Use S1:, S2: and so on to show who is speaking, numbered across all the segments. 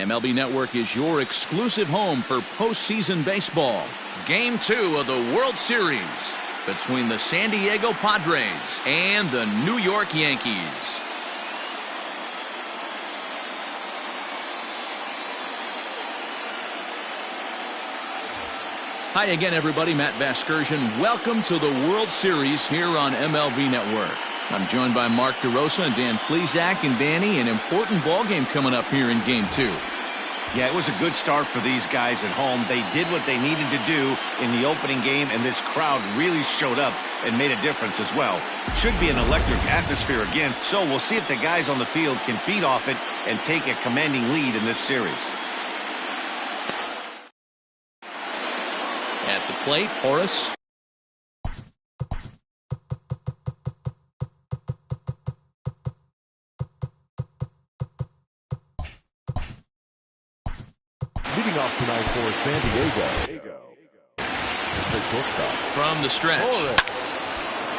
S1: MLB Network is your exclusive home for postseason baseball. Game 2 of the World Series between the San Diego Padres and the New York Yankees. Hi again, everybody. Matt Vasgersian. Welcome to the World Series here on MLB Network. I'm joined by Mark DeRosa and Dan Plesac. And Danny, an important ball game coming up here in Game 2.
S2: Yeah, it was a good start for these guys at home. They did what they needed to do in the opening game, and this crowd really showed up and made a difference as well. Should be an electric atmosphere again, so we'll see if the guys on the field can feed off it and take a commanding lead in this series.
S1: At the plate, Horace.
S3: Leading off tonight for San Diego.
S1: From the stretch.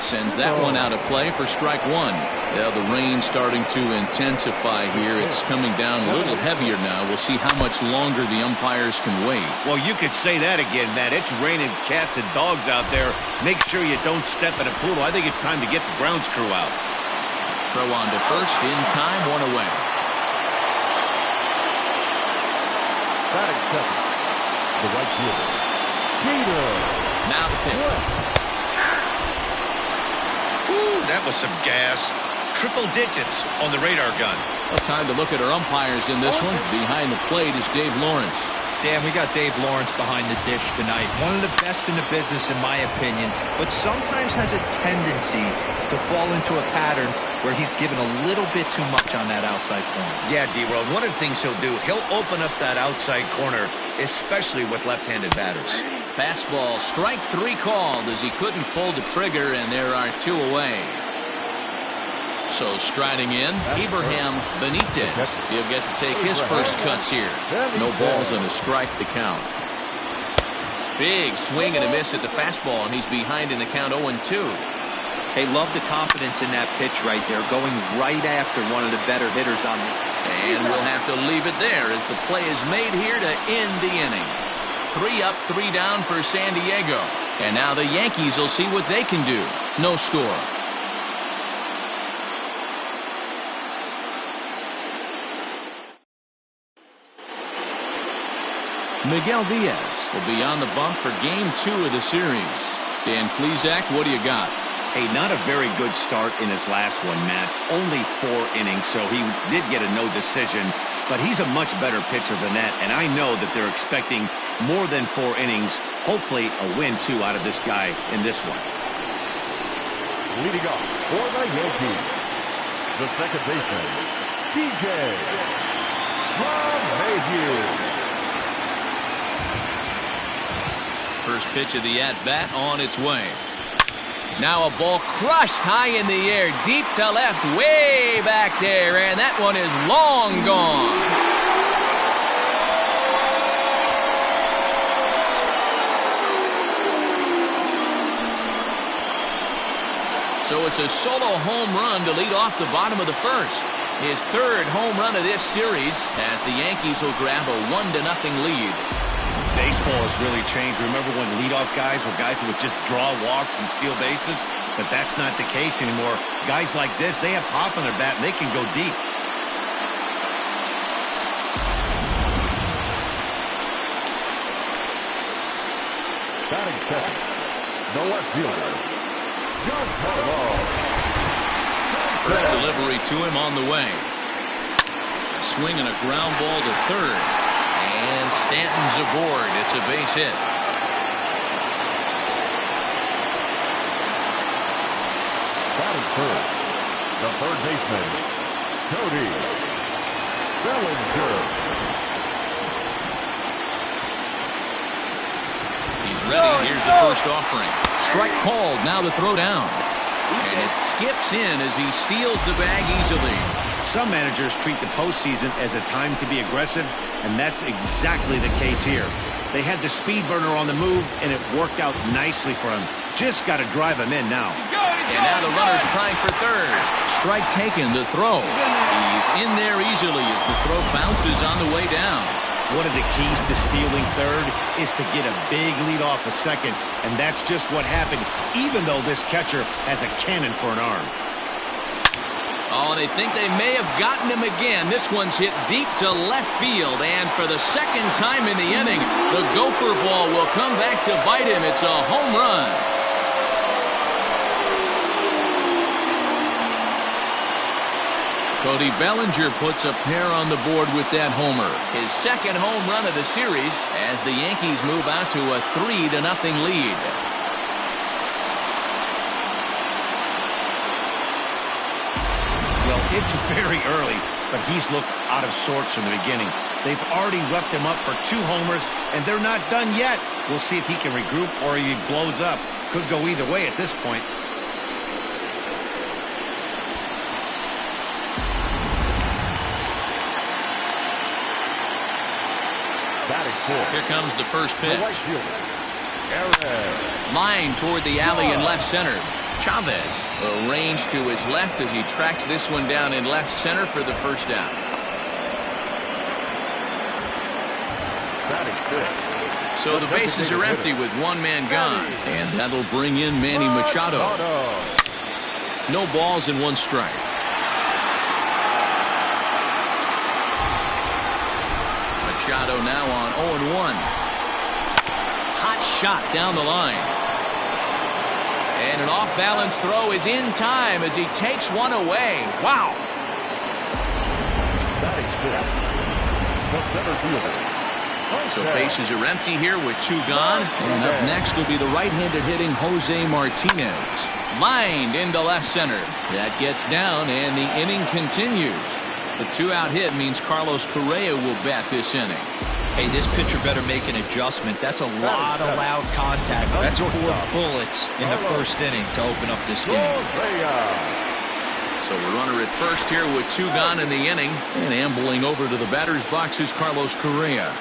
S1: Sends that one out of play for strike one. Yeah, the rain starting to intensify here. It's coming down a little heavier now. We'll see how much longer the umpires can wait.
S2: Well, you could say that again, Matt. It's raining cats and dogs out there. Make sure you don't step in a poodle. I think it's time to get the grounds crew out.
S1: Throw on to first in time, one away.
S3: Batting second, the right fielder, Peter.
S1: Now the pitch.
S2: Ooh, that was some gas. Triple digits on the radar gun.
S1: Well, time to look at our umpires in this one. Behind the plate is Dave Lawrence.
S4: Dan, we got Dave Lawrence behind the dish tonight. One of the best in the business, in my opinion, but sometimes has a tendency to fall into a pattern where he's given a little bit too much on that outside corner.
S2: Yeah, D-Road, one of the things he'll do, he'll open up that outside corner, especially with left-handed batters.
S1: Fastball, strike 3 called as he couldn't pull the trigger, and there are 2 away. So striding in, Abraham Benitez. He'll get to take his first cuts here. No balls and a strike to count. Big swing and a miss at the fastball, and he's behind in the count 0-2.
S4: Hey, love the confidence in that pitch right there, going right after one of the better hitters on this.
S1: And we'll have to leave it there as the play is made here to end the inning. 3 up, 3 down for San Diego. And now the Yankees will see what they can do. No score. Miguel Diaz will be on the bump for Game 2 of the series. Dan Plesac, what do you got?
S2: Hey, not a very good start in his last one, Matt. Only 4 innings, so he did get a no decision. But he's a much better pitcher than that, and I know that they're expecting more than 4 innings. Hopefully a win, too, out of this guy in this one.
S3: Leading off for the Yankees, the second baseman, DJ LeMahieu.
S1: First pitch of the at-bat on its way. Now a ball crushed high in the air, deep to left, way back there, and that one is long gone. So it's a solo home run to lead off the bottom of the first. His 3rd home run of this series as the Yankees will grab a 1-0 lead.
S2: Baseball has really changed. Remember when leadoff guys were guys who would just draw walks and steal bases? But that's not the case anymore. Guys like this, they have pop on their bat and they can go deep.
S3: Batting second, the left fielder, Giancarlo.
S1: First delivery to him on the way. Swinging a ground ball to third. And Stanton's aboard. It's a base hit.
S3: Batting third, the third baseman, Cody Bellinger.
S1: He's ready. Here's the first offering. Strike called. Now the throw down. And it skips in as he steals the bag easily.
S2: Some managers treat the postseason as a time to be aggressive, and that's exactly the case here. They had the speed burner on the move, and it worked out nicely for him. Just got to drive him in now.
S1: And now the runner's trying for third. Strike taken, the throw. He's in there easily as the throw bounces on the way down.
S2: One of the keys to stealing third is to get a big lead off a second, and that's just what happened, even though this catcher has a cannon for an arm.
S1: Oh, they think they may have gotten him again. This one's hit deep to left field, and for the second time in the inning, the gopher ball will come back to bite him. It's a home run. Cody Bellinger puts a pair on the board with that homer. His second home run of the series as the Yankees move out to a 3-0 lead.
S2: Well, it's very early, but he's looked out of sorts from the beginning. They've already roughed him up for 2 homers, and they're not done yet. We'll see if he can regroup or he blows up. Could go either way at this point.
S1: Here comes the first pitch. Line toward the alley in left center. Chavez arranged to his left as he tracks this one down in left center for the first out. So the bases are empty with one man gone, and that'll bring in Manny Machado. No balls and 1 strike. Machado now on 0-1. Hot shot down the line. And an off-balance throw is in time as he takes one away. Wow. So bases are empty here with 2 gone. And up next will be the right-handed hitting Jose Martinez. Lined into left center. That gets down and the inning continues. The 2-out hit means Carlos Correa will bat this inning.
S4: Hey, this pitcher better make an adjustment. That's a lot of loud contact. That's 4 bullets in the first inning to open up this game.
S1: So a runner at first here with 2 gone in the inning. And ambling over to the batter's box is Carlos Correa.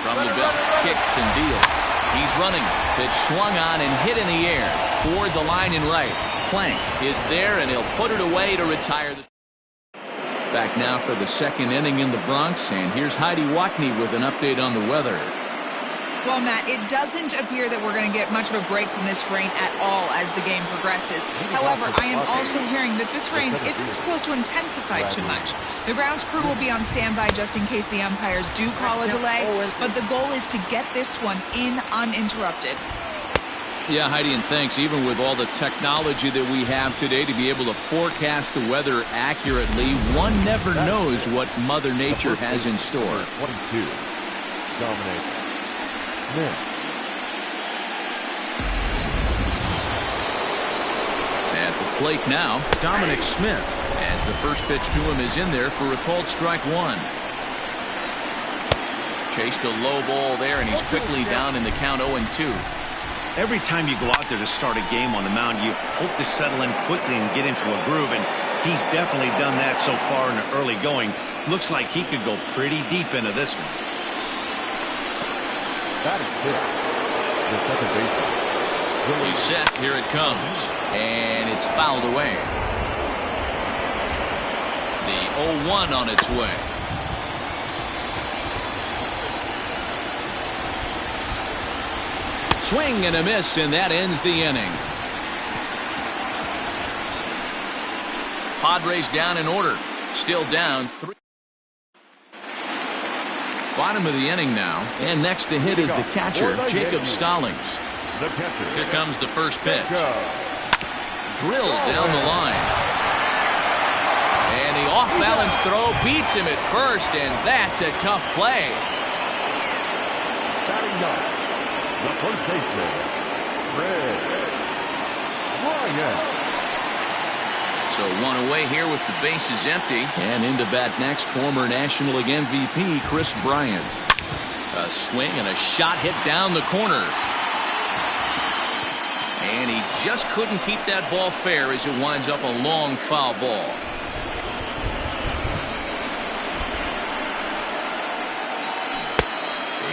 S1: From the belt, kicks and deals. He's running. Pitch swung on and hit in the air. Toward the line in right. Plank is there, and he'll put it away to retire. Back now for the second inning in the Bronx, and here's Heidi Watney with an update on the weather.
S5: Well, Matt, it doesn't appear that we're going to get much of a break from this rain at all as the game progresses. However, I am also hearing that this rain isn't supposed to intensify too much. The grounds crew will be on standby just in case the umpires do call a delay, but the goal is to get this one in uninterrupted.
S1: Yeah, Heidi, and thanks. Even with all the technology that we have today to be able to forecast the weather accurately, one never knows what Mother Nature has in store.
S3: 22, Dominic Smith.
S1: At the plate now, Dominic Smith, as the first pitch to him is in there for a called strike 1. Chased a low ball there, and he's quickly down in the count 0-2.
S2: Every time you go out there to start a game on the mound, you hope to settle in quickly and get into a groove, and he's definitely done that so far in the early going. Looks like he could go pretty deep into this one.
S3: That is good. The second baseman.
S1: He's set. Here it comes. And it's fouled away. The 0-1 on its way. Swing and a miss, and that ends the inning. Padres down in order. Still down 3. Bottom of the inning now. And next to hit is the catcher, Jacob Stallings. Here comes the first pitch. Drilled down the line. And the off-balance throw beats him at first, and that's a tough play.
S3: The first baseman, Bryant.
S1: So 1 away here with the bases empty. And into bat next, former National League MVP Kris Bryant. A swing and a shot hit down the corner. And he just couldn't keep that ball fair as it winds up a long foul ball.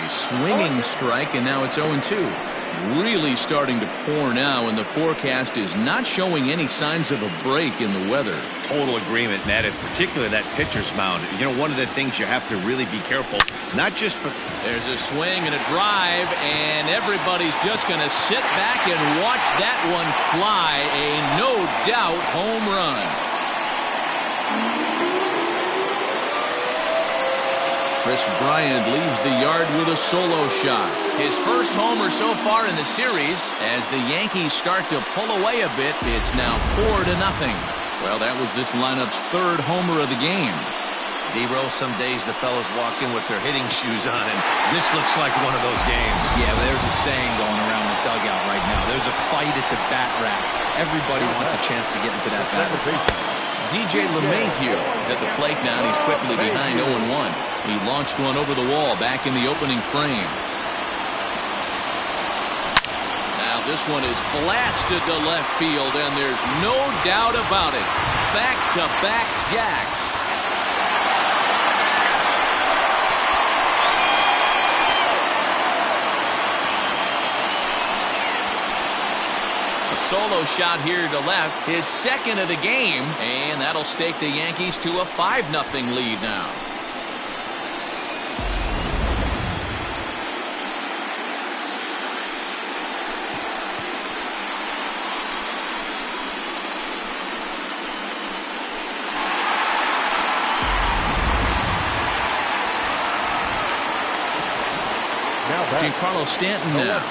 S1: A swinging strike, and now it's 0-2. Really starting to pour now, and the forecast is not showing any signs of a break in the weather.
S2: Total agreement, Ned, and particularly that pitcher's mound. You know, one of the things you have to really be careful, not just for...
S1: There's a swing and a drive, and everybody's just going to sit back and watch that one fly. A no-doubt home run. Bryant leaves the yard with a solo shot. His first homer so far in the series. As the Yankees start to pull away a bit, it's now 4-0. Well, that was this lineup's third homer of the game.
S2: D-Roll, some days the fellas walk in with their hitting shoes on, and this looks like one of those games.
S4: Yeah, but there's a saying going around the dugout right now. There's a fight at the bat rack. Everybody wants a chance to get into that bat.
S1: DJ LeMahieu is at the plate now, and he's quickly behind 0-1. He launched one over the wall back in the opening frame. Now this one is blasted to left field, and there's no doubt about it. Back-to-back jacks. A solo shot here to left, his second of the game, and that'll stake the Yankees to a 5-0 lead now. Giancarlo Stanton now.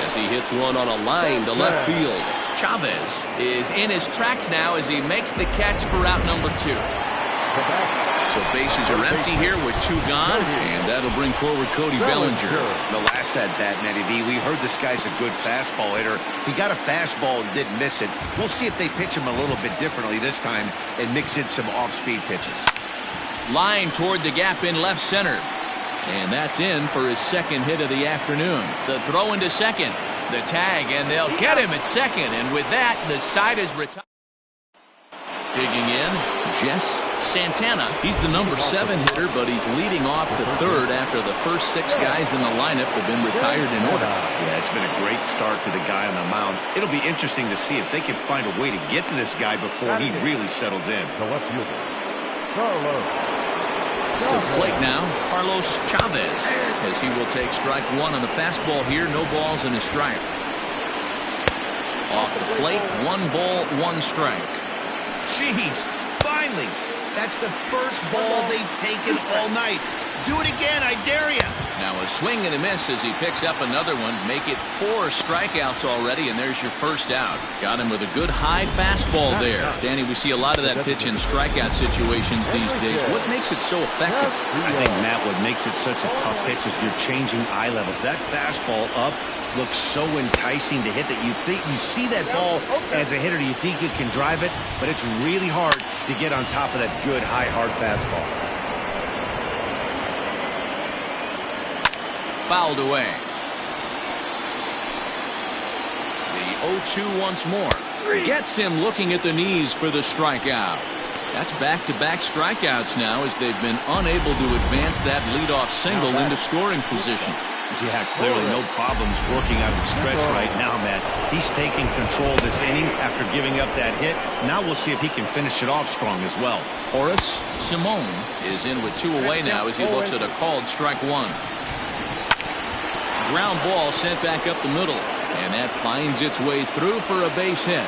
S1: As he hits one on a line to left field. Chavez is in his tracks now as he makes the catch for out number 2. So bases are empty here with 2 gone, and that'll bring forward Cody Bellinger.
S2: The last at bat, Nettie D, we heard this guy's a good fastball hitter. He got a fastball and didn't miss it. We'll see if they pitch him a little bit differently this time and mix in some off-speed pitches.
S1: Line toward the gap in left center. And that's in for his second hit of the afternoon. The throw into second. The tag, and they'll get him at second. And with that, the side is retired. Digging in, Jess Santana. He's the number 7 hitter, but he's leading off the third after the first 6 guys in the lineup have been retired in order.
S2: Yeah, it's been a great start to the guy on the mound. It'll be interesting to see if they can find a way to get to this guy before he really settles in.
S1: To the plate now, Carlos Chavez, as he will take strike 1 on the fastball here. No balls and a strike. Off the plate, 1 ball, 1 strike.
S2: Jeez, finally. That's the first ball they've taken all night. Do it again, I dare you.
S1: Now a swing and a miss as he picks up another one. Make it 4 strikeouts already, and there's your first out. Got him with a good high fastball there. Danny, we see a lot of that pitch in strikeout situations these days. What makes it so effective?
S2: I think, Matt, what makes it such a tough pitch is you're changing eye levels. That fastball up looks so enticing to hit that you see that ball as a hitter, you think you can drive it, but it's really hard to get on top of that good high hard fastball.
S1: Fouled away. The 0-2 once more. Gets him looking at the knees for the strikeout. That's back-to-back strikeouts now as they've been unable to advance that leadoff single into scoring position.
S2: Yeah, clearly no problems working out of the stretch right now, Matt. He's taking control of this inning after giving up that hit. Now we'll see if he can finish it off strong as well.
S1: Horace Simone is in with 2 away now as he looks at a called strike 1. Ground ball sent back up the middle, and that finds its way through for a base hit.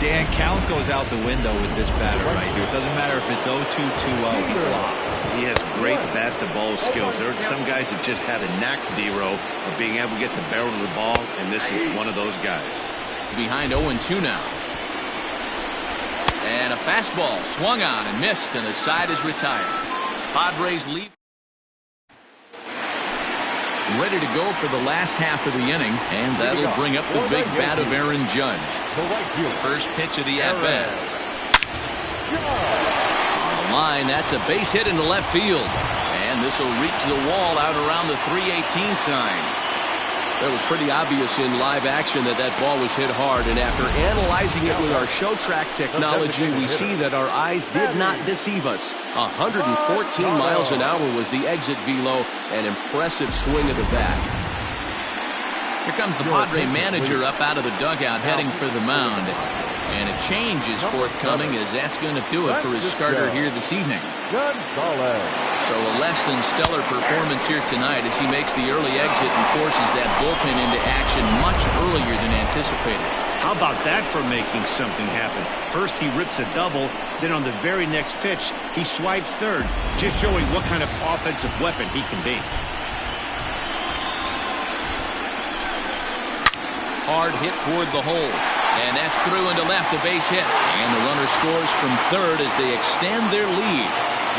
S4: Dan, count goes out the window with this batter right here. It doesn't matter if it's 0-2, 2-0, he's locked.
S2: He has great bat-to-ball skills. There are some guys that just have a knack, D-Row, of being able to get the barrel of the ball, and this is one of those guys.
S1: Behind 0-2 now. And a fastball swung on and missed, and the side is retired. Padres lead. Ready to go for the last half of the inning, and that'll bring up the big bat of Aaron Judge. First pitch of the at-bat. On the line, that's a base hit into left field, and this will reach the wall out around the 318 sign. It was pretty obvious in live action that that ball was hit hard, and after analyzing it with our show track technology, we see that our eyes did not deceive us.
S6: 114 miles an hour was the exit velo. An impressive swing of the bat.
S1: Here comes the Padre manager up out of the dugout heading for the mound. And a change is forthcoming, as that's going to do it for his starter here this evening. So a less than stellar performance here tonight as he makes the early exit and forces that bullpen into action much earlier than anticipated.
S2: How about that for making something happen? First he rips a double, then on the very next pitch he swipes third, just showing what kind of offensive weapon he can be.
S1: Hard hit toward the hole. And that's through into left, a base hit. And the runner scores from third as they extend their lead.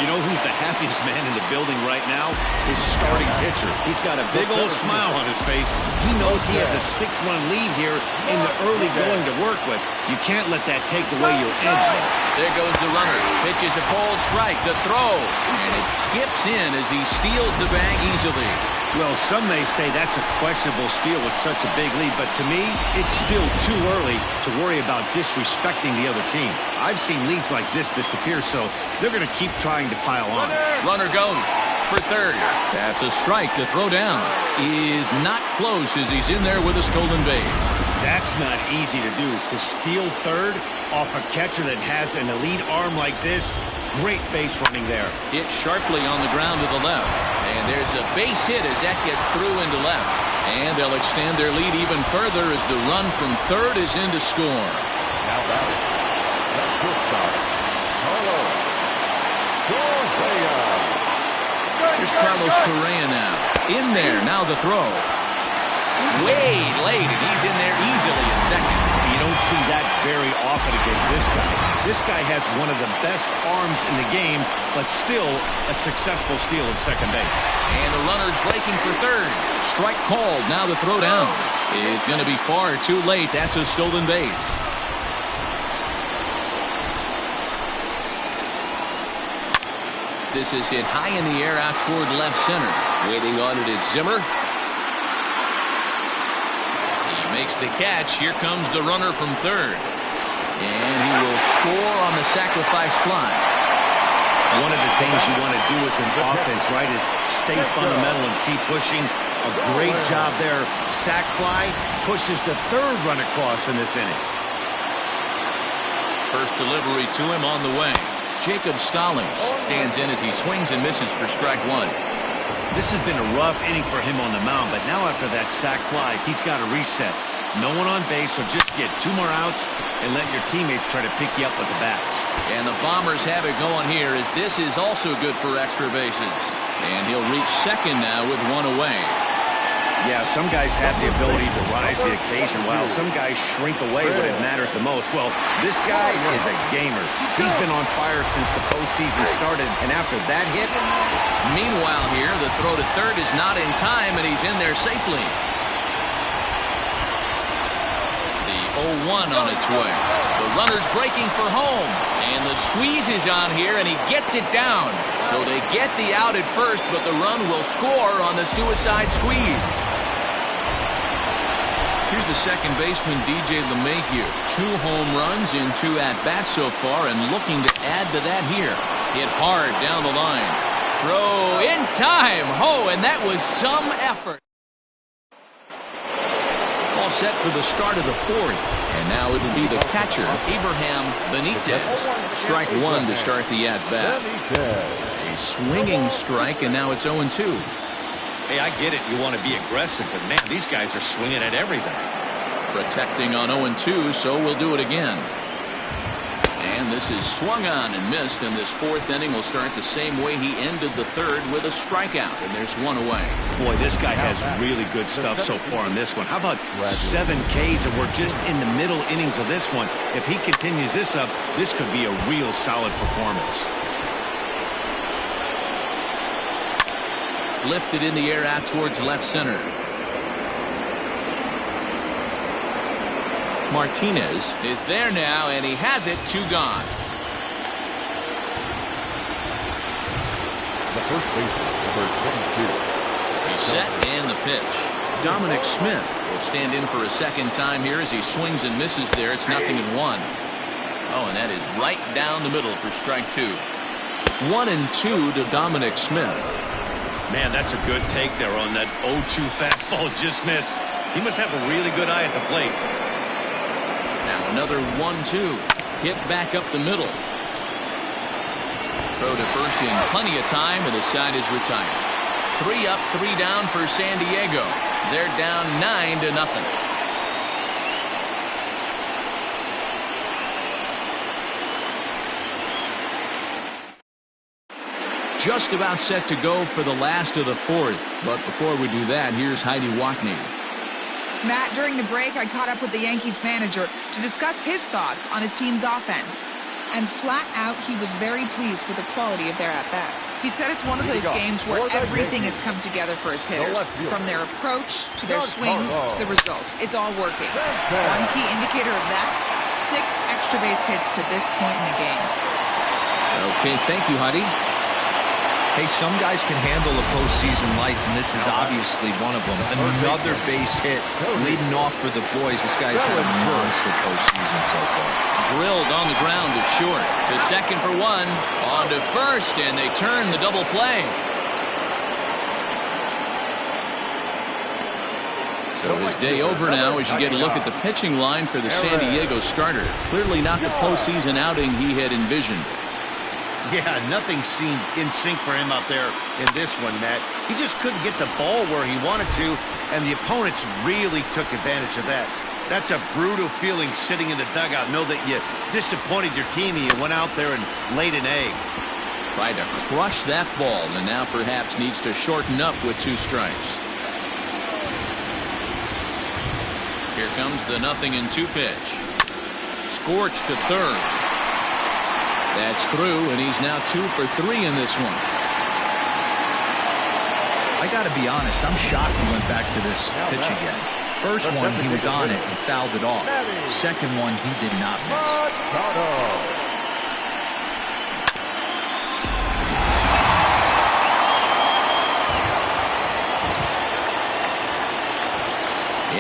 S2: You know who's the happiest man in the building right now? His starting pitcher. He's got a big old smile on his face. He knows he has a 6-run lead here in the early going to work with. You can't let that take away your edge, though.
S1: There goes the runner. Pitches a cold strike. The throw. And it skips in as he steals the bag easily.
S2: Well, some may say that's a questionable steal with such a big lead, but to me, it's still too early to worry about disrespecting the other team. I've seen leads like this disappear, so they're going to keep trying to pile on.
S1: Runner goes for third. That's a strike to throw down. Is not close as he's in there with a stolen base.
S2: That's not easy to do. To steal third off a catcher that has an elite arm like this, great base running there.
S1: Hit sharply on the ground to the left. And there's a base hit as that gets through into left. And they'll extend their lead even further as the run from third is in to score.
S3: Now batting. That's shortstop.
S1: Here's Carlos Correa now. In there, now the throw. Way late, and he's in there easily at second.
S2: You don't see that very often against this guy. This guy has one of the best arms in the game, but still a successful steal at second base.
S1: And the runner's breaking for third. Strike called, now the throw down. It's going to be far too late. That's a stolen base. This is hit high in the air out toward left center.
S6: Waiting on it is Zimmer.
S1: He makes the catch. Here comes the runner from third. And he will score on the sacrifice fly.
S2: One of the things you want to do as an offense, right, is stay fundamental and keep pushing. A great job there. Sac fly pushes the third run across in this inning.
S1: First delivery to him on the way. Jacob Stallings stands in as he swings and misses for strike one.
S2: This has been a rough inning for him on the mound, but now after that sac fly, he's got to reset. No one on base, so just get 2 more outs and let your teammates try to pick you up with the bats.
S1: And the Bombers have it going here as this is also good for extra bases. And he'll reach second now with 1 away.
S2: Yeah, some guys have the ability to rise to the occasion while some guys shrink away when it matters the most. Well, this guy is a gamer. He's been on fire since the postseason started, and after that hit...
S1: Meanwhile here, the throw to third is not in time, and he's in there safely. The 0-1 on its way. The runner's breaking for home, and the squeeze is on here, and he gets it down. So they get the out at first, but the run will score on the suicide squeeze. Here's the second baseman, DJ LeMahieu. 2 home runs in 2 at-bats so far and looking to add to that here. Hit hard down the line. Throw in time. Oh, and that was some effort. All set for the start of the 4th. And now it'll be the catcher, Abraham Benitez. Strike 1 to start the at-bat. A swinging strike, and now it's 0-2.
S2: Hey, I get it. You want to be aggressive, but, man, these guys are swinging at everything.
S1: Protecting on 0-2, so we'll do it again. And this is swung on and missed, and this 4th inning will start the same way he ended the 3rd with a strikeout, and there's 1 away.
S2: Boy, this guy has really good stuff so far in this one. How about 7 Ks, and we're just in the middle innings of this one. If he continues this up, this could be a real solid performance.
S1: Lifted in the air out towards left center. Martinez is there now, and he has it. 2 gone.
S3: The first baseman, number 22.
S1: He's set and the pitch. Dominic Smith will stand in for a second time here as he swings and misses there. It's 0-1. Oh, and that is right down the middle for strike 2.
S6: 1-2 to Dominic Smith.
S2: Man, that's a good take there on that 0-2 fastball. Just missed. He must have a really good eye at the plate.
S1: Now another 1-2. Hit back up the middle. Throw to first in plenty of time, and the side is retired. 3 up, 3 down for San Diego. They're down 9-0. Just about set to go for the last of the 4th. But before we do that, here's Heidi Watney.
S5: Matt, during the break, I caught up with the Yankees manager to discuss his thoughts on his team's offense. And flat out, he was very pleased with the quality of their at-bats. He said it's one of those games where everything has come together for his hitters. From their approach to their swings to the results. It's all working. One key indicator of that, 6 extra base hits to this point in the game.
S1: Okay, thank you, Heidi.
S4: Hey, some guys can handle the postseason lights, and this is obviously one of them. Another base hit leading off for the boys. This guy's had a monster postseason so far.
S1: Drilled on the ground to short. To second for 1. On to first, and they turn the double play. So his day over now as you get a look at the pitching line for the San Diego starter. Clearly not the postseason outing he had envisioned.
S2: Yeah, nothing seemed in sync for him out there in this one, Matt. He just couldn't get the ball where he wanted to, and the opponents really took advantage of that. That's a brutal feeling sitting in the dugout. Know that you disappointed your team and you went out there and laid an egg.
S1: Tried to crush that ball, and now perhaps needs to shorten up with 2 strikes. Here comes the 0-2 pitch. Scorched to third. That's through, and he's now 2 for 3 in this one.
S4: I got to be honest, I'm shocked he went back to this pitch again. First one, he was on it and fouled it off. Second one, he did not miss.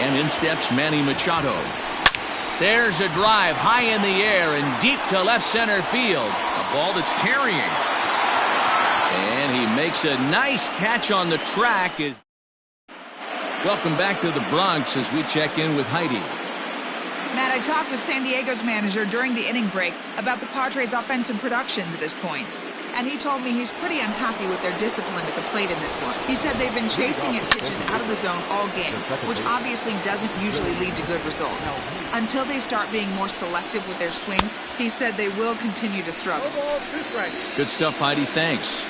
S1: And in steps Manny Machado. There's a drive high in the air and deep to left center field. A ball that's carrying. And he makes a nice catch on the track. Welcome back to the Bronx as we check in with Heidi.
S5: Matt, I talked with San Diego's manager during the inning break about the Padres' offensive production to this point. And he told me he's pretty unhappy with their discipline at the plate in this one. He said they've been chasing at pitches out of the zone all game, which obviously doesn't usually lead to good results. Until they start being more selective with their swings, he said they will continue to struggle.
S1: Good stuff, Heidi. Thanks.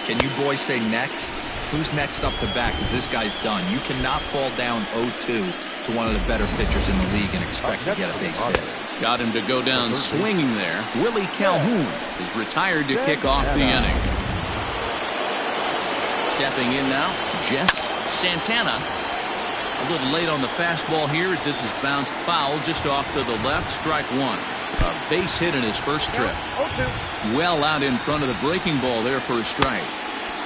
S4: Can you boys say next? Who's next up to bat? Because this guy's done. You cannot fall down 0-2 to one of the better pitchers in the league and expect to get a base hit.
S1: Got him to go down swinging there. Willie Calhoun is retired to kick off the inning. Stepping in now, Jess Santana. A little late on the fastball here as this is bounced foul just off to the left. Strike 1. A base hit in his first trip. Well out in front of the breaking ball there for a strike.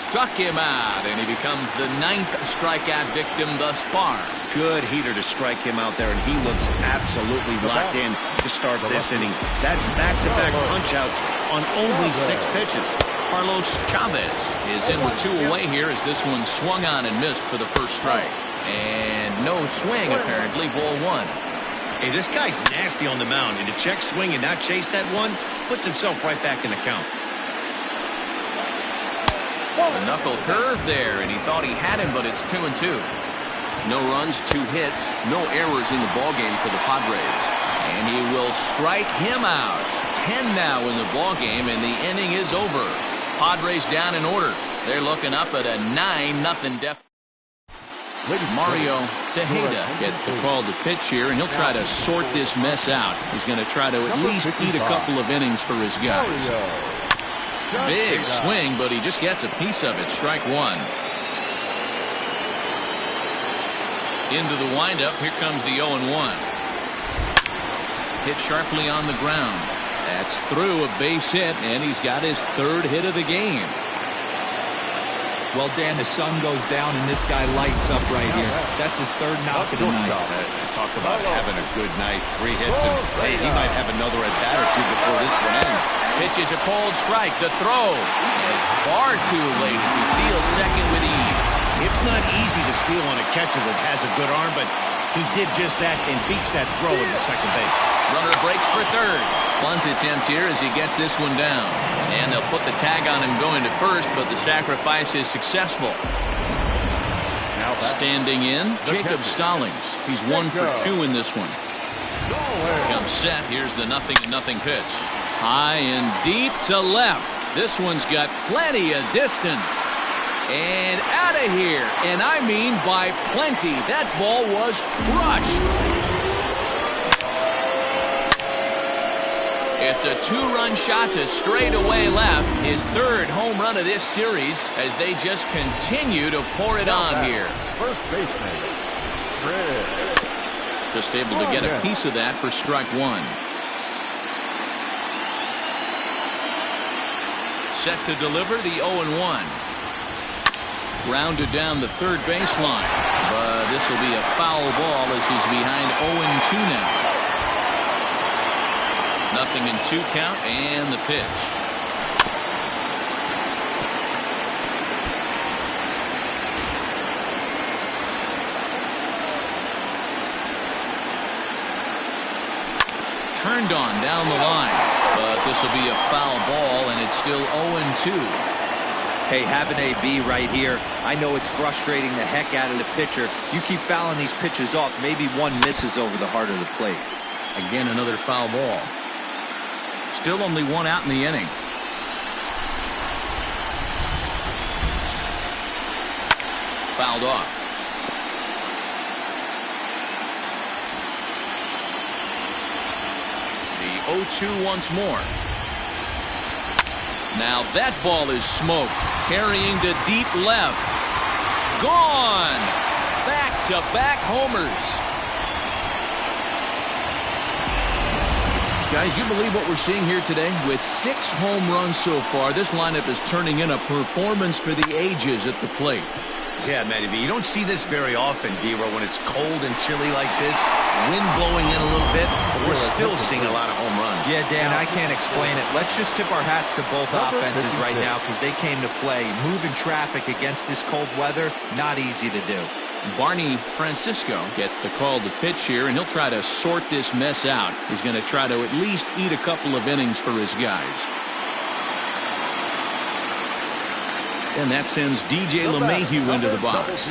S1: Struck him out, and he becomes the 9th strikeout victim thus far.
S2: Good heater to strike him out there, and he looks absolutely locked in to start this inning. That's back-to-back punch-outs on only 6 pitches.
S1: Carlos Chavez is in with 2 away here as this one swung on and missed for the first strike. And no swing, apparently, ball 1.
S2: Hey, this guy's nasty on the mound, and to check swing and not chase that one puts himself right back in the count.
S1: A knuckle curve there, and he thought he had him, but it's 2-2. No runs, 2 hits, no errors in the ballgame for the Padres. And he will strike him out. 10 now in the ballgame, and the inning is over. Padres down in order. They're looking up at a 9-0 deficit. Mario Tejeda gets the call to pitch here, and he'll try to sort this mess out. He's going to try to at least eat a couple of innings for his guys. Big swing, but he just gets a piece of it. Strike 1. Into the windup. Here comes the 0-1. Hit sharply on the ground. That's through, a base hit, and he's got his 3rd hit of the game.
S4: Well, Dan, the sun goes down and this guy lights up right here. That's his third knock of the night.
S2: Talk about having a good night. 3 hits, and hey, he might have another at-bat or two before this one ends.
S1: Pitch is a cold strike. The throw. And it's far too late as he steals second with ease.
S2: It's not easy to steal on a catcher that has a good arm, but he did just that and beats that throw into second base.
S1: Runner breaks for third. Bunt attempt here as he gets this one down. And they'll put the tag on him going to first, but the sacrifice is successful. Standing in, Jacob Stallings. He's 1 for 2 in this one. Comes set. Here's the 0-0 pitch. High and deep to left. This one's got plenty of distance. And out of here. And I mean by plenty. That ball was crushed. It's a 2-run shot to straightaway left. His third home run of this series as they just continue to pour it on here.
S3: First baseman, Fred.
S1: Just able to get a piece of that for strike one. Set to deliver the 0-1. Grounded down the third baseline. But this will be a foul ball as he's behind 0-2 now. 0-2 count and the pitch. Turned on down the line, but this will be a foul ball and it's still 0-2.
S4: Hey, have an AB right here. I know it's frustrating the heck out of the pitcher. You keep fouling these pitches off, maybe one misses over the heart of the plate.
S1: Again, another foul ball. Still only one out in the inning. Fouled off. The 0-2 once more. Now that ball is smoked. Carrying to deep left. Gone! Back-to-back homers. Guys, you believe what we're seeing here today? With 6 home runs so far, this lineup is turning in a performance for the ages at the plate.
S2: Yeah, Matty B, you don't see this very often, D-Row, when it's cold and chilly like this. Wind blowing in a little bit, but we're still seeing a lot of home runs.
S4: Yeah, Dan, I can't explain it. Let's just tip our hats to both offenses right now because they came to play. Moving traffic against this cold weather, not easy to do.
S1: Barney Francisco gets the call to pitch here, and he'll try to sort this mess out. He's going to try to at least eat a couple of innings for his guys. And that sends DJ LeMahieu into the box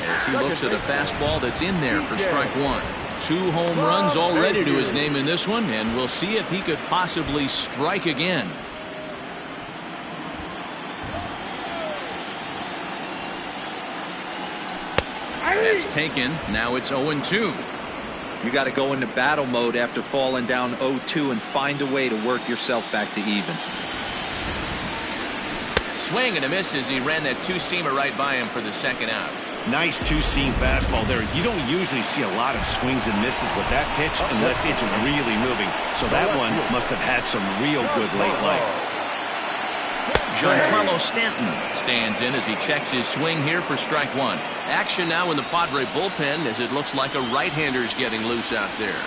S1: as he looks at a fastball that's in there for strike one. 2 home runs already to his name in this one, and we'll see if he could possibly strike again. That's taken. Now it's 0-2.
S4: You got to go into battle mode after falling down 0-2 and find a way to work yourself back to even.
S1: Swing and a miss as he ran that 2-seamer right by him for the second out.
S2: Nice 2-seam fastball there. You don't usually see a lot of swings and misses with that pitch unless it's really moving. So that one must have had some real good late life.
S1: Giancarlo Stanton stands in as he checks his swing here for strike one. Action now in the Padre bullpen as it looks like a right-hander's getting loose out there.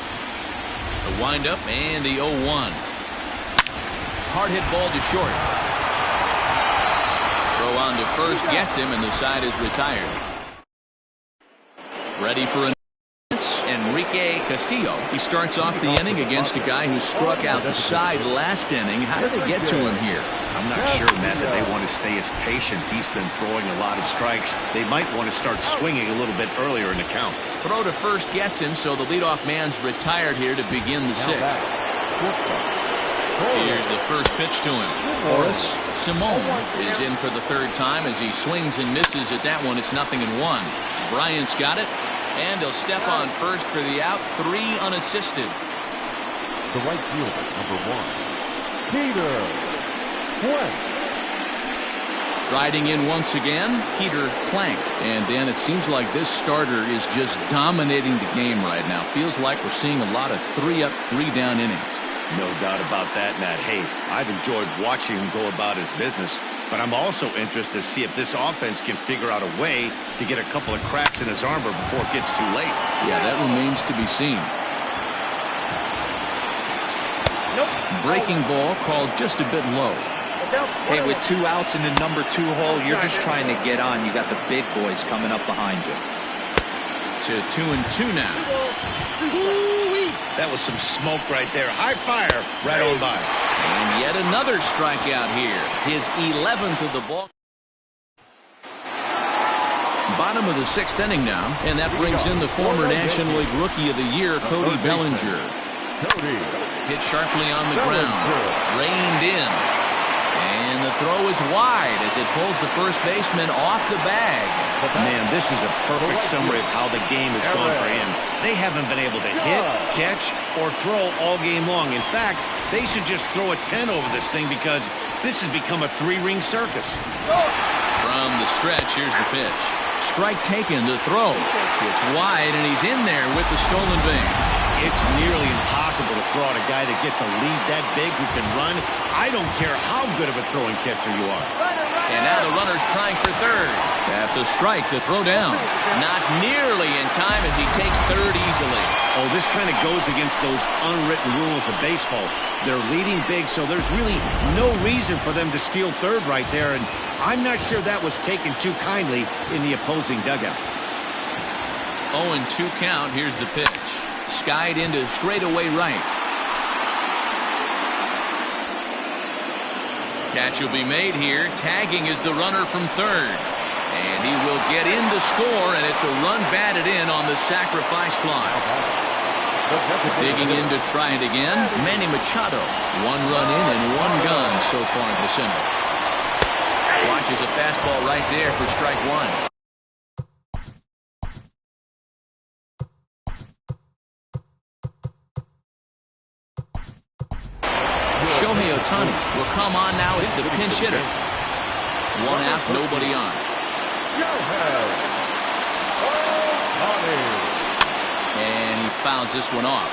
S1: The windup and the 0-1. Hard hit ball to short. Throw on to first gets him, and the side is retired. Ready for Enrique Castillo. He starts off the inning against a guy who struck out the side last inning. How did they get to him here?
S2: I'm not sure, Matt, that they want to stay as patient. He's been throwing a lot of strikes. They might want to start swinging a little bit earlier in the count.
S1: Throw to first gets him, so the leadoff man's retired here to begin the sixth. Here's the first pitch to him. Horace Simone is in for the third time as he swings and misses at that one. It's 0-1. Bryant's got it, and he'll step on first for the out. 3 unassisted.
S3: The right fielder, number 1, Peter Clank.
S1: Striding in once again, Peter Clank. And Dan, it seems like this starter is just dominating the game right now. Feels like we're seeing a lot of 3-up, 3-down innings.
S2: No doubt about that, Matt. Hey, I've enjoyed watching him go about his business. but I'm also interested to see if this offense can figure out a way to get a couple of cracks in his armor before it gets too late.
S1: Yeah, that remains to be seen. Breaking ball called just a bit low.
S4: Hey, with 2 outs in the number 2 hole, you're just trying to get on. You got the big boys coming up behind you.
S1: To 2-2 now.
S2: That was some smoke right there. High fire right on by.
S1: And yet another strikeout here. His 11th of the ball. Bottom of the 6th inning now, and that brings in the former National League Rookie of the Year, Cody Bellinger. Hit sharply on the ground. Reined in. And the throw is wide as it pulls the first baseman off the bag.
S2: Man, this is a perfect summary of how the game has gone for him. They haven't been able to hit, catch, or throw all game long. In fact, they should just throw a 10 over this thing because this has become a 3-ring circus.
S1: From the stretch, here's the pitch. Strike taken, the throw. It's wide, and he's in there with the stolen base.
S2: It's nearly impossible to throw at a guy that gets a lead that big who can run. I don't care how good of a throwing catcher you are.
S1: And now the runner's trying for third. That's a strike to throw down. Not nearly in time as he takes third easily.
S2: Oh, this kind of goes against those unwritten rules of baseball. They're leading big, so there's really no reason for them to steal third right there, and I'm not sure that was taken too kindly in the opposing dugout.
S1: 0-2 count. Here's the pitch. Skied into straightaway right. Catch will be made here. Tagging is the runner from third. And he will get in to score, and it's a run batted in on the sacrifice fly. Digging in to try it again, Manny Machado. 1 run in and 1 gone so far in the center. Watches a fastball right there for strike 1. Shohei Ohtani will come on now as the pinch hitter. 1 out, nobody on. And he fouls this one off.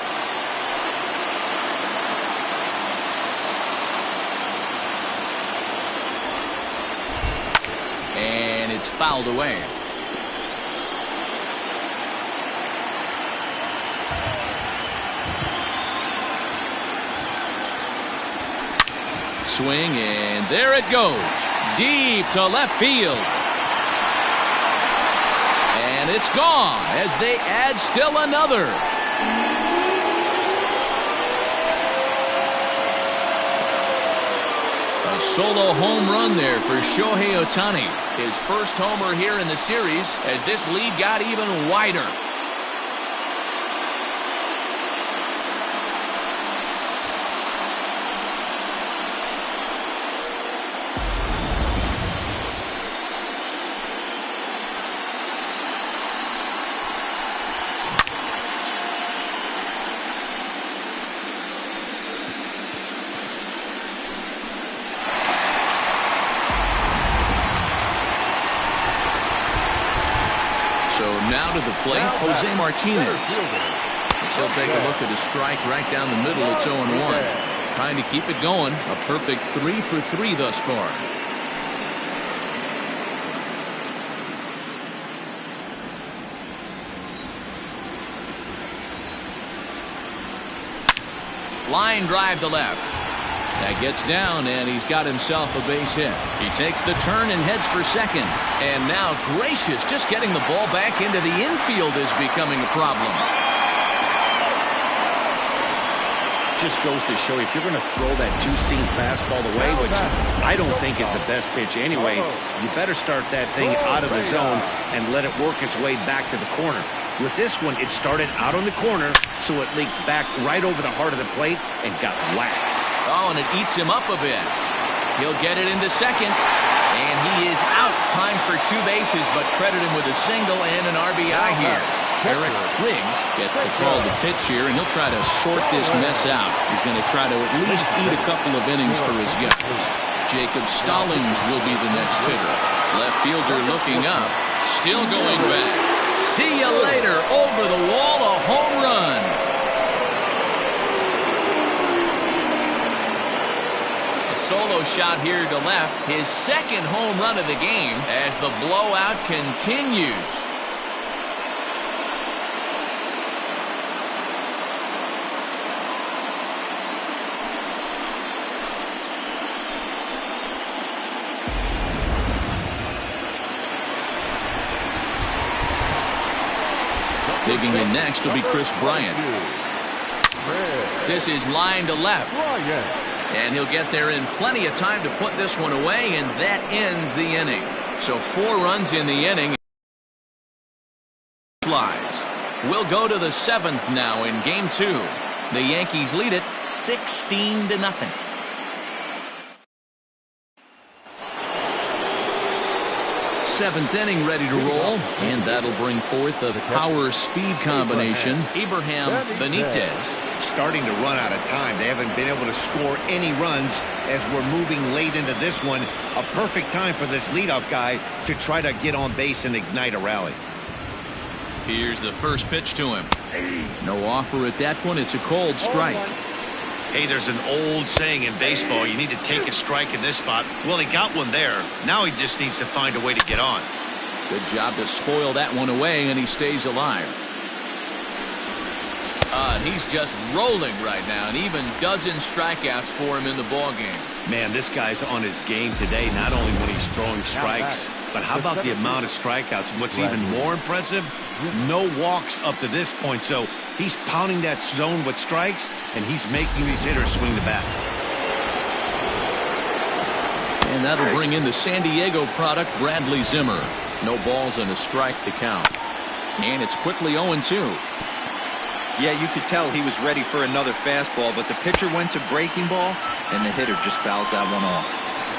S1: And it's fouled away. Swing, and there it goes. Deep to left field. And it's gone as they add still another. A solo home run there for Shohei Ohtani. His first homer here in the series as this lead got even wider. So now to the plate, Jose Martinez. He'll take a look at a strike right down the middle. It's 0-1. Trying to keep it going. A perfect 3 for 3 thus far. Line drive to left. That gets down, and he's got himself a base hit. He takes the turn and heads for second. And now Gracious, just getting the ball back into the infield is becoming a problem.
S2: Just goes to show you, if you're going to throw that 2-seam fastball away, which I don't think is the best pitch anyway, you better start that thing out of the zone and let it work its way back to the corner. With this one, it started out on the corner, so it leaked back right over the heart of the plate and got whacked.
S1: Oh, and it eats him up a bit. He'll get it into second, and he is out. Time for 2 bases, but credit him with a single and an RBI here. Eric Riggs gets the call to pitch here, and he'll try to sort this mess out. He's going to try to at least eat a couple of innings for his guys. Jacob Stallings will be the next hitter. Left fielder looking up, still going back. See you later. Over the wall, a home run. solo shot here to left. His second home run of the game as the blowout continues. Digging in next will be Chris Bryant. This is line to left. And he'll get there in plenty of time to put this one away, and that ends the inning. So 4 runs in the inning. Flies. We'll go to the 7th now in game 2. The Yankees lead it 16-0. Seventh inning ready to roll, and that'll bring forth a power-speed combination. Abraham Benitez.
S2: Starting to run out of time. They haven't been able to score any runs as we're moving late into this one. A perfect time for this leadoff guy to try to get on base and ignite a rally.
S1: Here's the first pitch to him. No offer at that one. It's a cold strike.
S2: Hey, there's an old saying in baseball, you need to take a strike in this spot. Well, he got one there. Now he just needs to find a way to get on.
S1: Good job to spoil that one away, and he stays alive. And he's just rolling right now, and even dozen strikeouts for him in the ball game.
S2: Man, this guy's on his game today, not only when he's throwing strikes, but how about the amount of strikeouts? And what's even more impressive, no walks up to this point. So he's pounding that zone with strikes, and he's making these hitters swing the bat.
S1: And that'll bring in the San Diego product, Bradley Zimmer. No balls and a strike to count. And it's quickly 0-2.
S4: Yeah, you could tell he was ready for another fastball, but the pitcher went to breaking ball, and the hitter just fouls that one off.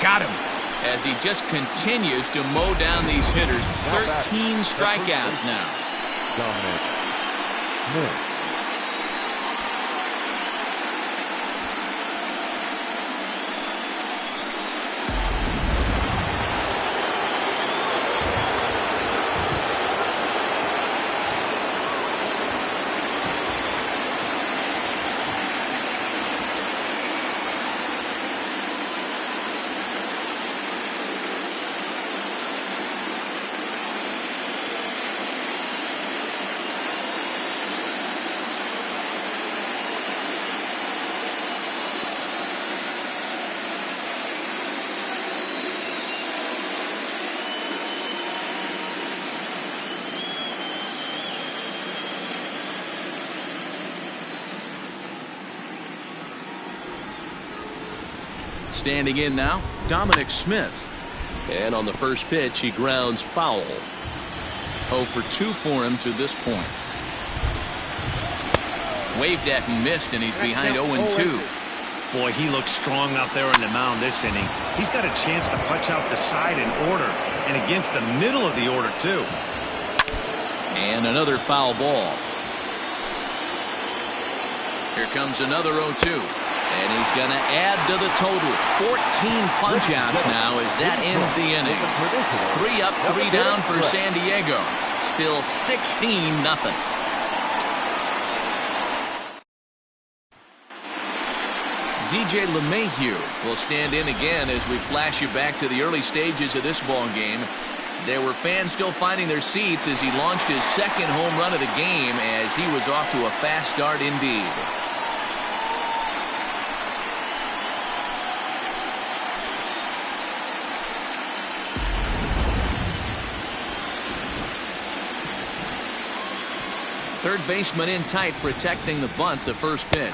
S1: Got him. As he just continues to mow down these hitters. 13 strikeouts now.
S3: Dominic Smith.
S1: Standing in now, Dominic Smith. And on the first pitch, he grounds foul. 0 for 2 for him to this point. Waved at and missed, and he's behind 0-2.
S2: Boy, he looks strong out there on the mound this inning. He's got a chance to punch out the side in order, and against the middle of the order, too.
S1: And another foul ball. Here comes another 0-2. And he's going to add to the total. 14 punch-outs now as that ends the inning. 3 up, 3 down for San Diego. Still 16-0. DJ LeMahieu will stand in again as we flash you back to the early stages of this ball game. There were fans still finding their seats as he launched his second home run of the game as he was off to a fast start indeed. Third baseman in tight, protecting the bunt, the first pitch.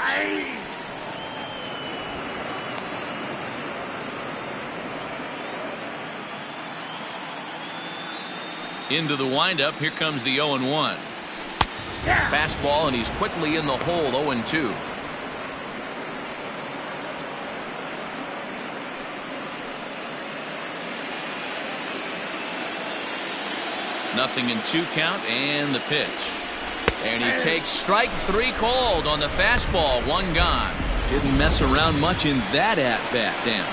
S1: Into the windup, here comes the 0-1. Fastball, and he's quickly in the hole, 0-2. Nothing in 2 count, and the pitch. And he takes strike 3 called on the fastball. 1 gone. Didn't mess around much in that at-bat, Dan.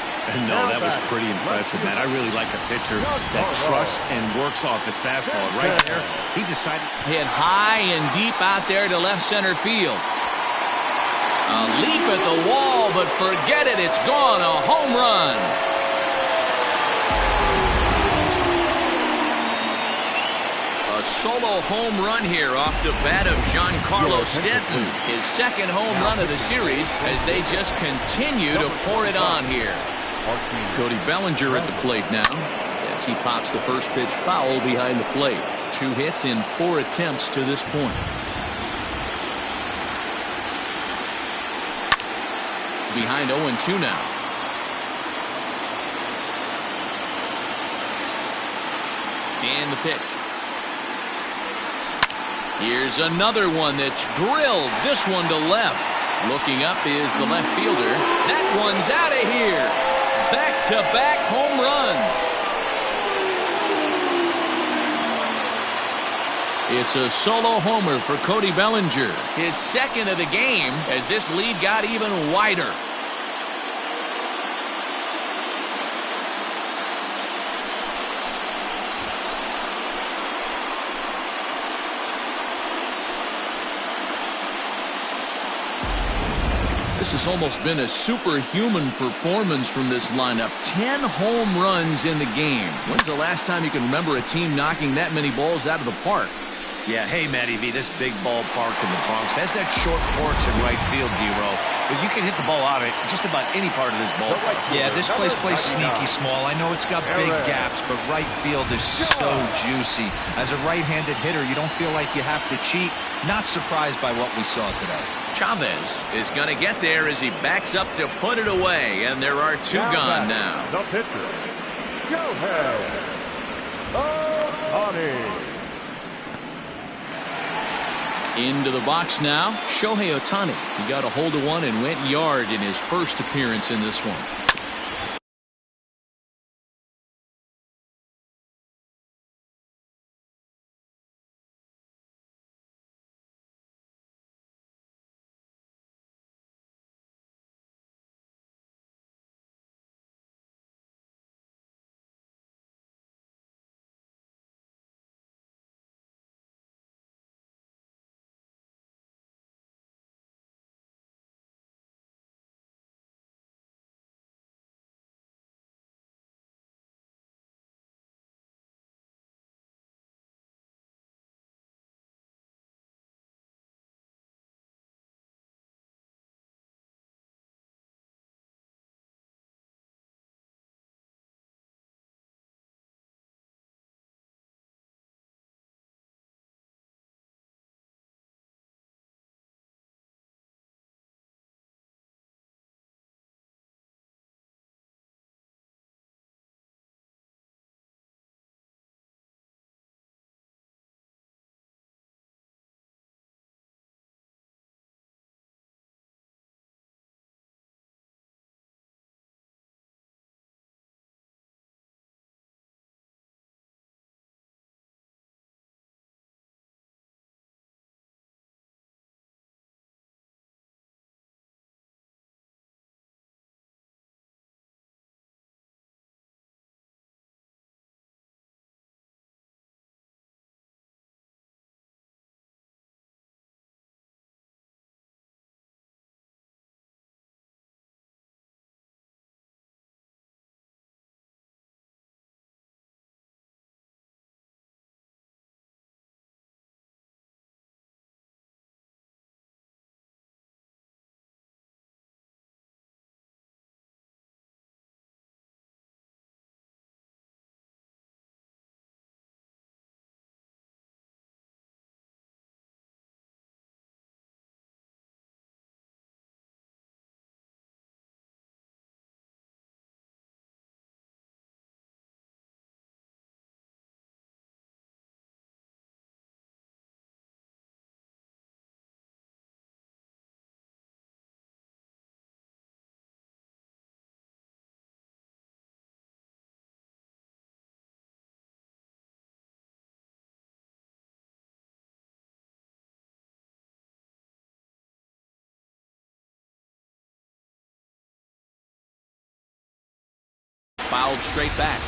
S2: No, that was pretty impressive, man. I really like a pitcher that trusts and works off his fastball. Right there, he decided.
S1: Hit high and deep out there to left center field. A leap at the wall, but forget it. It's gone. A home run. A solo home run here off the bat of Giancarlo Stanton. His second home run of the series as they just continue to pour it on here. Cody Bellinger at the plate now as he pops the first pitch foul behind the plate. 2 hits in 4 attempts to this point. Behind 0-2 now. And the pitch. Here's another one that's drilled. This one to left. Looking up is the left fielder. That one's out of here. Back-to-back home runs. It's a solo homer for Cody Bellinger. His second of the game as this lead got even wider. This has almost been a superhuman performance from this lineup. 10 home runs in the game. When's the last time you can remember a team knocking that many balls out of the park?
S2: Yeah, hey, Matty V, this big ballpark in the Bronx has that short porch in right field, D-Row. But you can hit the ball out of just about any part of this ballpark.
S4: Yeah, this place plays sneaky small. I know it's got big gaps, but right field is so juicy. As a right-handed hitter, you don't feel like you have to cheat. Not surprised by what we saw today.
S1: Chavez is going to get there as he backs up to put it away, and there are 2 gone now.
S3: The pitcher, Shohei Ohtani.
S1: Into the box now, Shohei Ohtani. He got a hold of one and went yard in his first appearance in this one. Fouled straight back.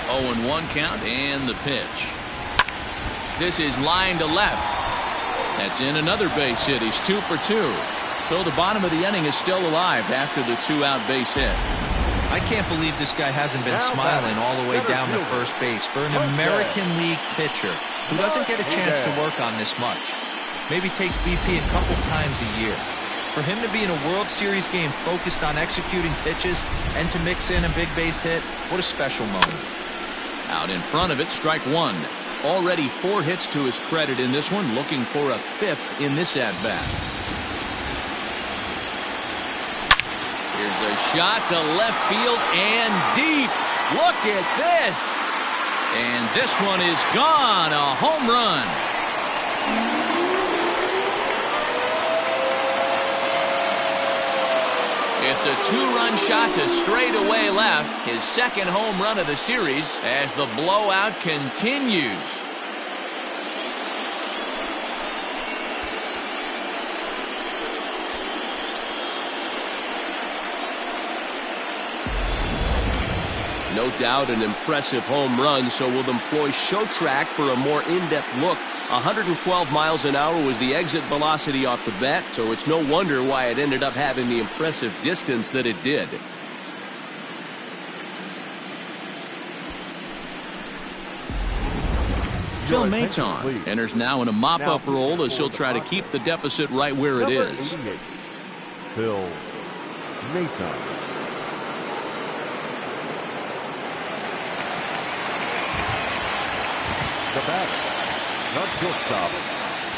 S1: Oh, and 1 count and the pitch. This is line to left. That's in another base hit. He's 2 for 2. So the bottom of the inning is still alive after the 2-out base hit.
S4: I can't believe this guy hasn't been smiling all the way down to first base for an American League pitcher who doesn't get a chance to work on this much. Maybe takes BP a couple times a year. For him to be in a World Series game focused on executing pitches and to mix in a big base hit, what a special moment.
S1: Out in front of it, strike one. Already 4 hits to his credit in this one, looking for a 5th in this at-bat. Here's a shot to left field and deep. Look at this. And this one is gone. A home run. It's a 2-run shot to straightaway left. His second home run of the series as the blowout continues.
S6: No doubt an impressive home run, so we'll employ show track for a more in-depth look. 112 miles an hour was the exit velocity off the bat, so it's no wonder why it ended up having the impressive distance that it did.
S1: Phil Maton enters now in a mop-up role as he'll try to keep the deficit right where it is.
S3: Phil Maton. The batter, not shortstop,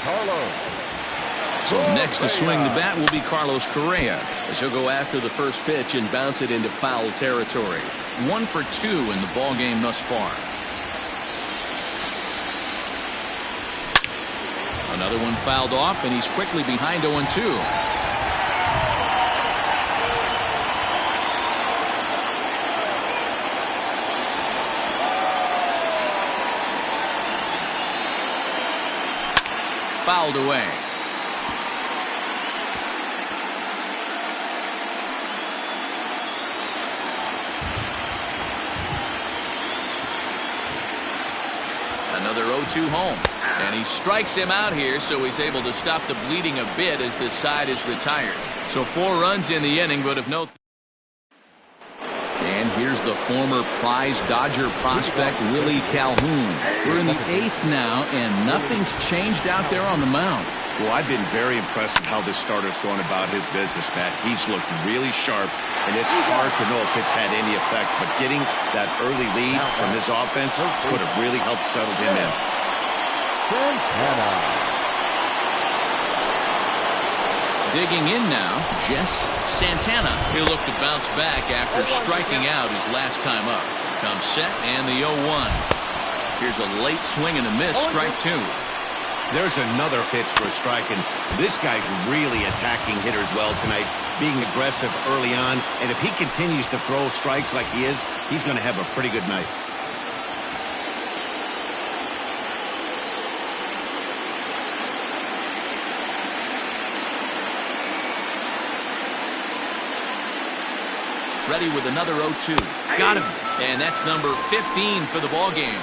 S3: Carlos.
S1: So next to swing the bat will be Carlos Correa as he'll go after the first pitch and bounce it into foul territory. 1 for 2 in the ball game thus far. Another one fouled off, and he's quickly behind 0-2. Fouled away. Another 0-2 home. And he strikes him out here, so he's able to stop the bleeding a bit as this side is retired. So 4 runs in the inning, but of note. And here's the former prize Dodger prospect Willie Calhoun. We're in the 8th now, and nothing's changed out there on the mound.
S2: Well, I've been very impressed with how this starter's going about his business, Matt. He's looked really sharp, and it's hard to know if it's had any effect. But getting that early lead from this offense could have really helped settle him in.
S1: Digging in now, Jess Santana. He'll look to bounce back after striking out his last time up. Comes set and the 0-1. Here's a late swing and a miss, strike 2.
S2: There's another pitch for a strike, and this guy's really attacking hitters well tonight, being aggressive early on. And if he continues to throw strikes like he is, he's going to have a pretty good night.
S1: Ready with another 0-2. Got him. And that's number 15 for the ball game.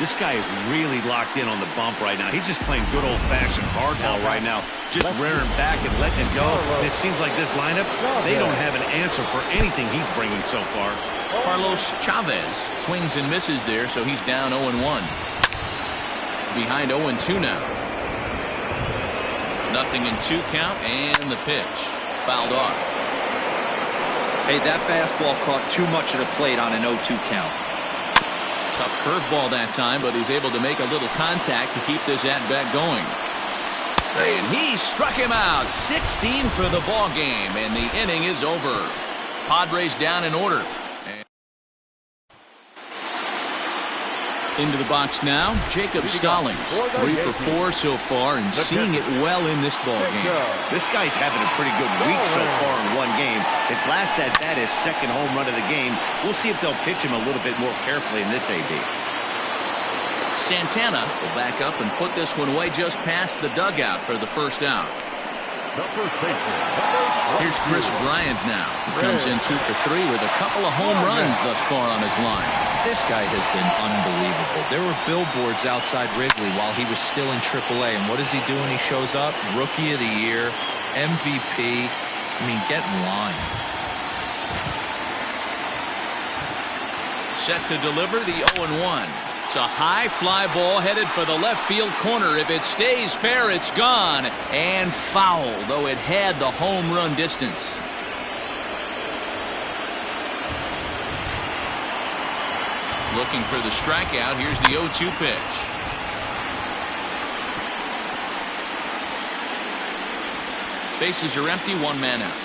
S2: This guy is really locked in on the bump right now. He's just playing good old-fashioned hardball right now, just rearing back and letting it go. And it seems like this lineup, they don't have an answer for anything he's bringing so far.
S1: Carlos Chavez swings and misses there, so he's down 0-1. Behind 0-2 now. Nothing in 2 count, and the pitch. Fouled off.
S4: Hey, that fastball caught too much of the plate on an 0-2 count.
S1: Tough curveball that time, but he's able to make a little contact to keep this at-bat going. And he struck him out. 16 for the ball game, and the inning is over. Padres down in order. Into the box now, Jacob Stallings. 3 for 4 so far, and seeing it well in this ball game.
S2: This guy's having a pretty good week so far in one game. His last at-bat is second home run of the game. We'll see if they'll pitch him a little bit more carefully in this AB.
S1: Santana will back up and put this one away just past the dugout for the first out.
S3: The first baseman.
S1: Here's Chris Bryant now, who comes in 2 for 3 with a couple of home runs thus far on his line.
S4: This guy has been unbelievable. There were billboards outside Wrigley while he was still in AAA, and what does he do when he shows up? Rookie of the Year, MVP. I mean, get in line.
S1: Set to deliver the 0-1. It's a high fly ball headed for the left field corner. If it stays fair, it's gone. And foul, though it had the home run distance. Looking for the strikeout. Here's the 0-2 pitch. Bases are empty, 1 man out.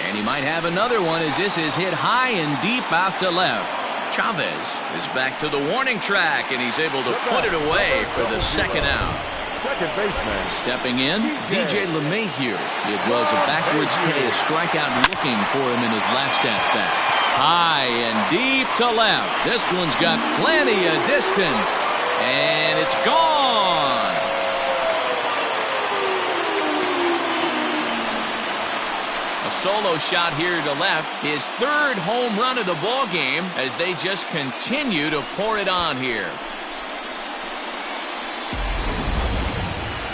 S1: And he might have another one as this is hit high and deep out to left. Chavez is back to the warning track, and he's able to put it away for the second out.
S3: Second baseman.
S1: Stepping in, DJ LeMahieu. It was a backwards K, a strikeout looking for him in his last at-bat. High and deep to left. This one's got plenty of distance, and it's gone. A solo shot here to left. His 3rd home run of the ball game as they just continue to pour it on here.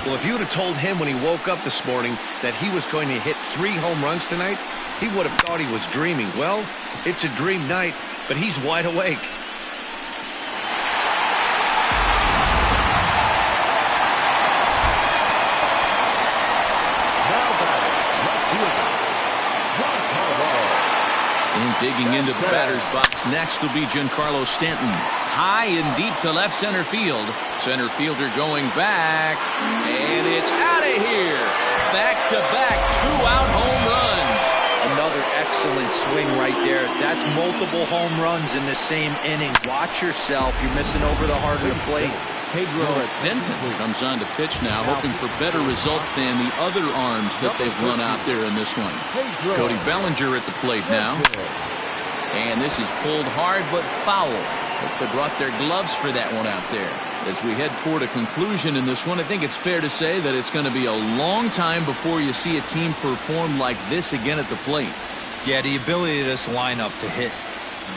S2: Well, if you would have told him when he woke up this morning that he was going to hit 3 home runs tonight, he would have thought he was dreaming. Well, it's a dream night, but he's wide awake.
S1: And digging into the batter's box next will be Giancarlo Stanton. High and deep to left center field. Center fielder going back, and it's out of here. Back-to-back 2-out home runs.
S4: Another excellent swing right there. That's multiple home runs in the same inning. Watch yourself. You're missing over the heart of the plate.
S1: Pedro Denton comes on to pitch now, hoping for better results than the other arms that they've run out there in this one. Cody Bellinger at the plate now. And this is pulled hard but foul. Hope they brought their gloves for that one out there. As we head toward a conclusion in this one, I think it's fair to say that it's going to be a long time before you see a team perform like this again at the plate.
S4: Yeah, the ability of this lineup to hit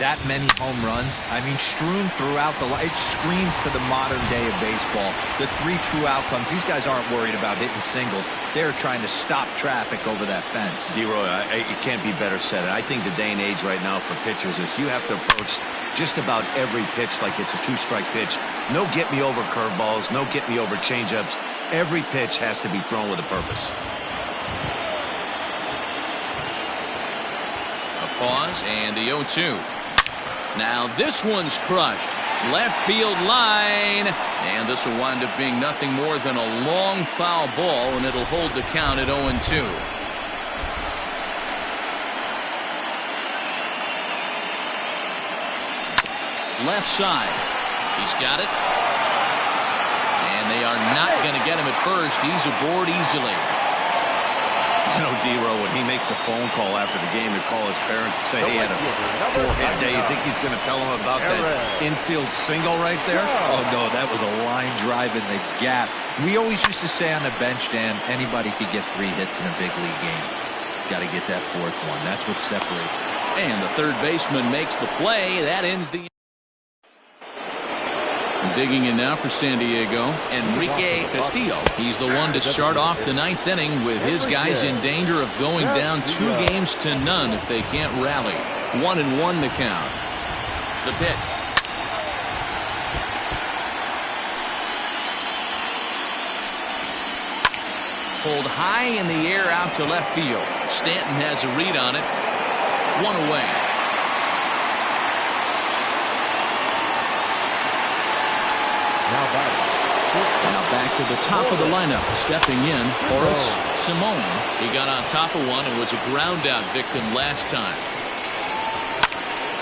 S4: that many home runs, I mean, strewn throughout the line, it screams to the modern day of baseball. The 3 true outcomes. These guys aren't worried about hitting singles. They're trying to stop traffic over that fence.
S2: D-Roy, it can't be better said. I think the day and age right now for pitchers is you have to approach just about every pitch like it's a 2-strike pitch. No get-me-over curveballs, no get-me-over changeups. Every pitch has to be thrown with a purpose.
S1: A pause and the 0-2. Now this one's crushed. Left field line. And this will wind up being nothing more than a long foul ball, and it'll hold the count at 0-2. Left side. He's got it. And they are not going to get him at first. He's aboard easily.
S2: You know, D-Roy, when he makes a phone call after the game to call his parents and say he had a 4-hit day, you think he's going to tell them about that infield single right there?
S4: Oh, no, that was a line drive in the gap. We always used to say on the bench, Dan, anybody could get 3 hits in a big league game. Got to get that 4th one. That's what separates.
S1: And the third baseman makes the play. That ends the... Digging in now for San Diego, Enrique Castillo. He's the one to start off the 9th inning with his guys in danger of going down 2-0 if they can't rally. 1-1 the count. The pitch. Pulled high in the air out to left field. Stanton has a read on it. 1 away. Now back to the top of the lineup. Stepping in, Horace Simone. He got on top of one and was a ground out victim last time.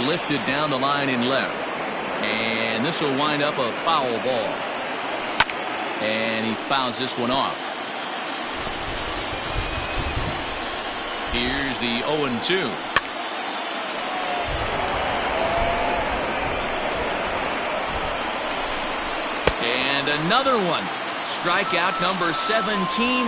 S1: Lifted down the line in left. And this will wind up a foul ball. And he fouls this one off. Here's the 0-2. And another one. Strikeout number 17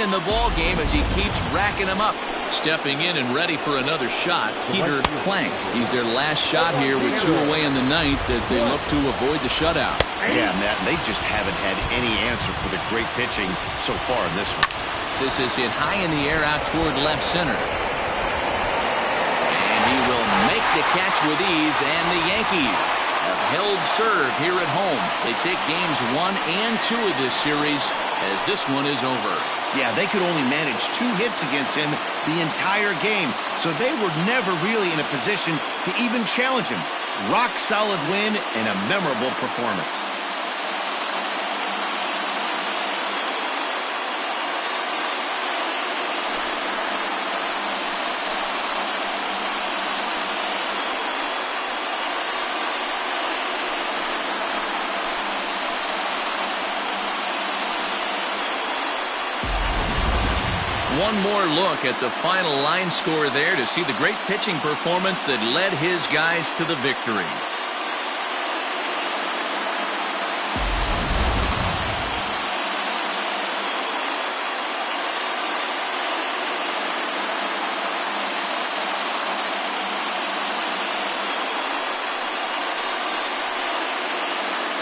S1: in the ball game as he keeps racking them up. Stepping in and ready for another shot, Peter Klank. He's their last shot here with 2 away in the ninth as they look to avoid the shutout.
S2: Yeah, Matt, they just haven't had any answer for the great pitching so far in this one.
S1: This is hit high in the air out toward left center. And he will make the catch with ease, and the Yankees have held serve here at home. They take games 1 and 2 of this series as this one is over.
S2: Yeah, they could only manage 2 hits against him the entire game, so they were never really in a position to even challenge him. Rock solid win and a memorable performance.
S1: One more look at the final line score there to see the great pitching performance that led his guys to the victory.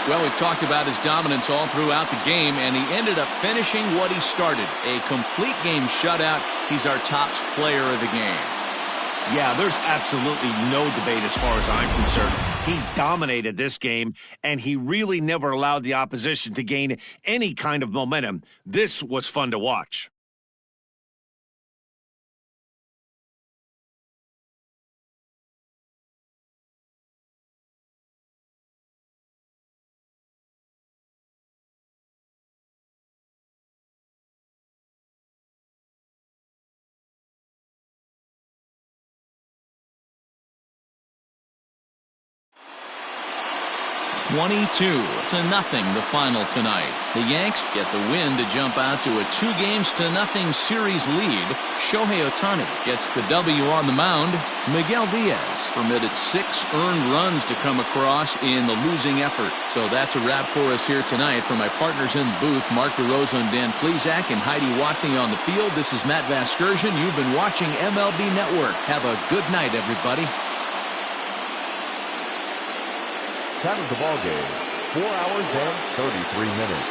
S1: Well, we've talked about his dominance all throughout the game, and he ended up finishing what he started. A complete game shutout. He's our top player of the game.
S2: Yeah, there's absolutely no debate as far as I'm concerned. He dominated this game, and he really never allowed the opposition to gain any kind of momentum. This was fun to watch.
S1: (22-0) the final tonight. The Yanks get the win to jump out to a 2-0 series lead. Shohei Ohtani gets the W on the mound. Miguel Diaz permitted 6 earned runs to come across in the losing effort. So that's a wrap for us here tonight. For my partners in the booth, Mark DeRosa and Dan Plesac, and Heidi Watney on the field, this is Matt Vasgersian. You've been watching MLB Network. Have a good night, everybody.
S3: Time of the ball game, 4 hours and 33 minutes.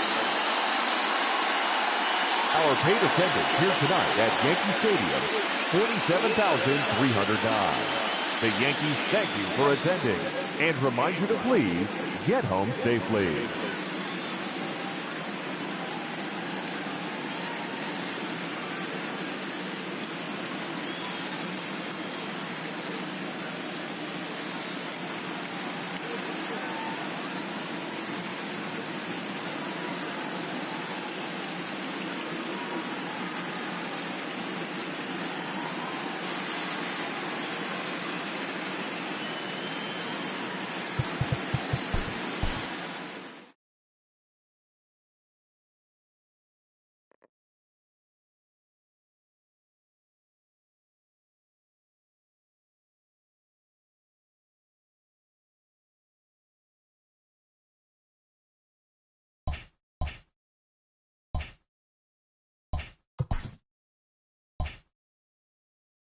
S3: Our paid attendance here tonight at Yankee Stadium, 47,309. The Yankees thank you for attending and remind you to please get home safely.